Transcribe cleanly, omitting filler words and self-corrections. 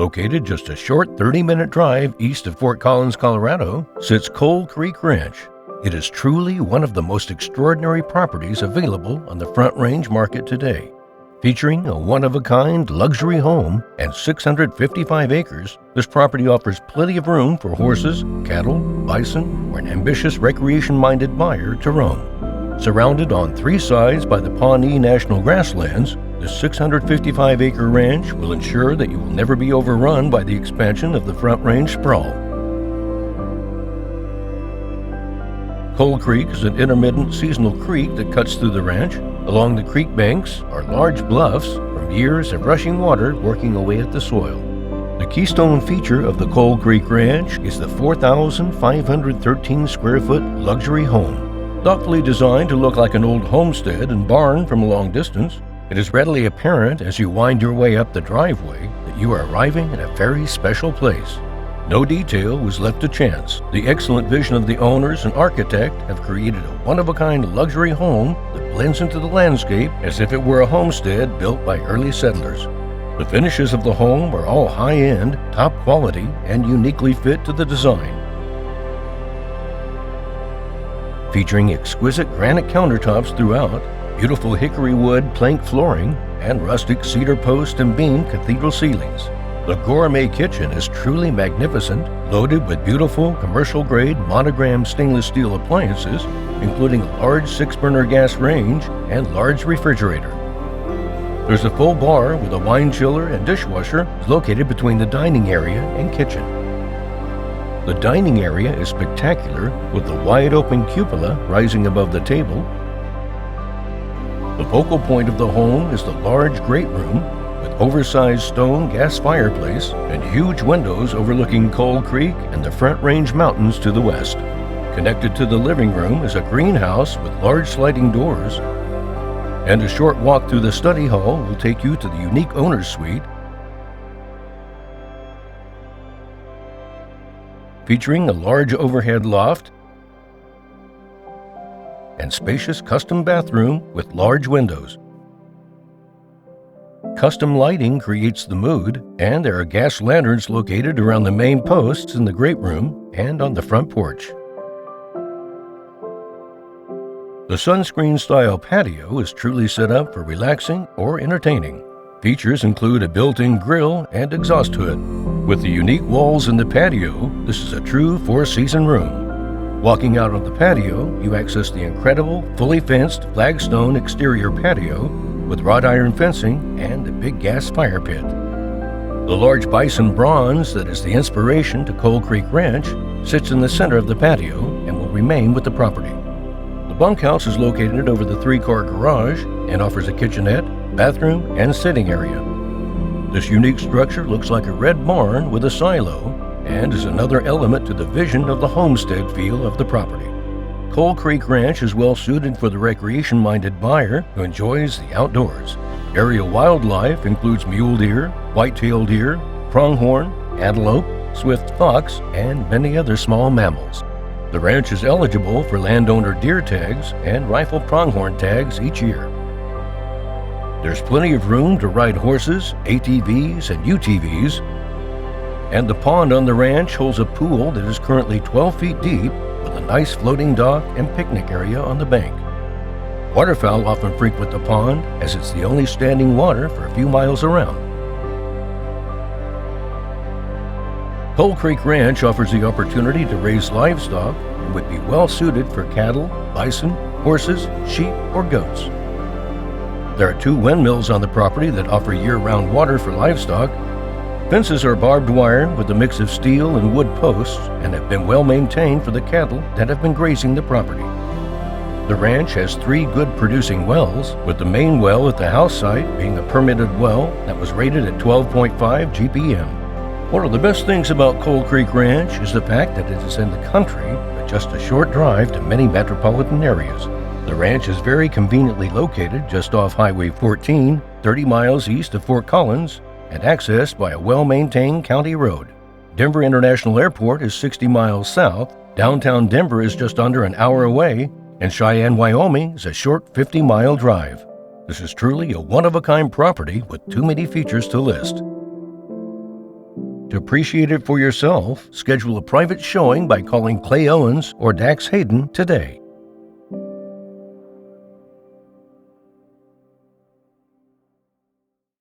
Located just a short 30-minute drive east of Fort Collins, Colorado, sits Coal Creek Ranch. It is truly one of the most extraordinary properties available on the Front Range market today. Featuring a one-of-a-kind luxury home and 655 acres, this property offers plenty of room for horses, cattle, bison, or an ambitious recreation-minded buyer to roam. Surrounded on 3 sides by the Pawnee National Grasslands, the 655-acre ranch will ensure that you will never be overrun by the expansion of the Front Range sprawl. Coal Creek is an intermittent seasonal creek that cuts through the ranch. Along the creek banks are large bluffs from years of rushing water working away at the soil. The keystone feature of the Coal Creek Ranch is the 4,513 square foot luxury home. Thoughtfully designed to look like an old homestead and barn from a long distance, it is readily apparent as you wind your way up the driveway that you are arriving at a very special place. No detail was left to chance. The excellent vision of the owners and architect have created a one-of-a-kind luxury home that blends into the landscape as if it were a homestead built by early settlers. The finishes of the home are all high-end, top quality, and uniquely fit to the design. Featuring exquisite granite countertops throughout, beautiful hickory wood plank flooring, and rustic cedar post and beam cathedral ceilings. The gourmet kitchen is truly magnificent, loaded with beautiful commercial-grade monogrammed stainless steel appliances, including a large 6-burner gas range and large refrigerator. There's a full bar with a wine chiller and dishwasher located between the dining area and kitchen. The dining area is spectacular, with the wide-open cupola rising above the table. The focal point of the home is the large great room, with oversized stone gas fireplace and huge windows overlooking Coal Creek and the Front Range Mountains to the west. Connected to the living room is a greenhouse with large sliding doors, and a short walk through the study hall will take you to the unique owner's suite, featuring a large overhead loft and spacious custom bathroom with large windows. Custom lighting creates the mood, and there are gas lanterns located around the main posts in the great room and on the front porch. The sunscreen-style patio is truly set up for relaxing or entertaining. Features include a built-in grill and exhaust hood. With the unique walls in the patio, this is a true four-season room. Walking out on the patio, you access the incredible, fully fenced flagstone exterior patio with wrought iron fencing and a big gas fire pit. The large bison bronze that is the inspiration to Coal Creek Ranch sits in the center of the patio and will remain with the property. The bunkhouse is located over the 3-car garage and offers a kitchenette, bathroom, and sitting area. This unique structure looks like a red barn with a silo and is another element to the vision of the homestead feel of the property. Coal Creek Ranch is well suited for the recreation-minded buyer who enjoys the outdoors. Area wildlife includes mule deer, white-tailed deer, pronghorn, antelope, swift fox, and many other small mammals. The ranch is eligible for landowner deer tags and rifle pronghorn tags each year. There's plenty of room to ride horses, ATVs, and UTVs, and the pond on the ranch holds a pool that is currently 12 feet deep with a nice floating dock and picnic area on the bank. Waterfowl often frequent the pond as it's the only standing water for a few miles around. Coal Creek Ranch offers the opportunity to raise livestock and would be well suited for cattle, bison, horses, sheep, or goats. There are 2 windmills on the property that offer year-round water for livestock. Fences are barbed wire with a mix of steel and wood posts and have been well maintained for the cattle that have been grazing the property. The ranch has 3 good producing wells, with the main well at the house site being a permitted well that was rated at 12.5 GPM. One of the best things about Coal Creek Ranch is the fact that it is in the country with just a short drive to many metropolitan areas. The ranch is very conveniently located just off Highway 14, 30 miles east of Fort Collins, and accessed by a well-maintained county road. Denver International Airport is 60 miles south, downtown Denver is just under an hour away, and Cheyenne, Wyoming is a short 50-mile drive. This is truly a one-of-a-kind property with too many features to list. To appreciate it for yourself, schedule a private showing by calling Clay Owens or Dax Hayden today.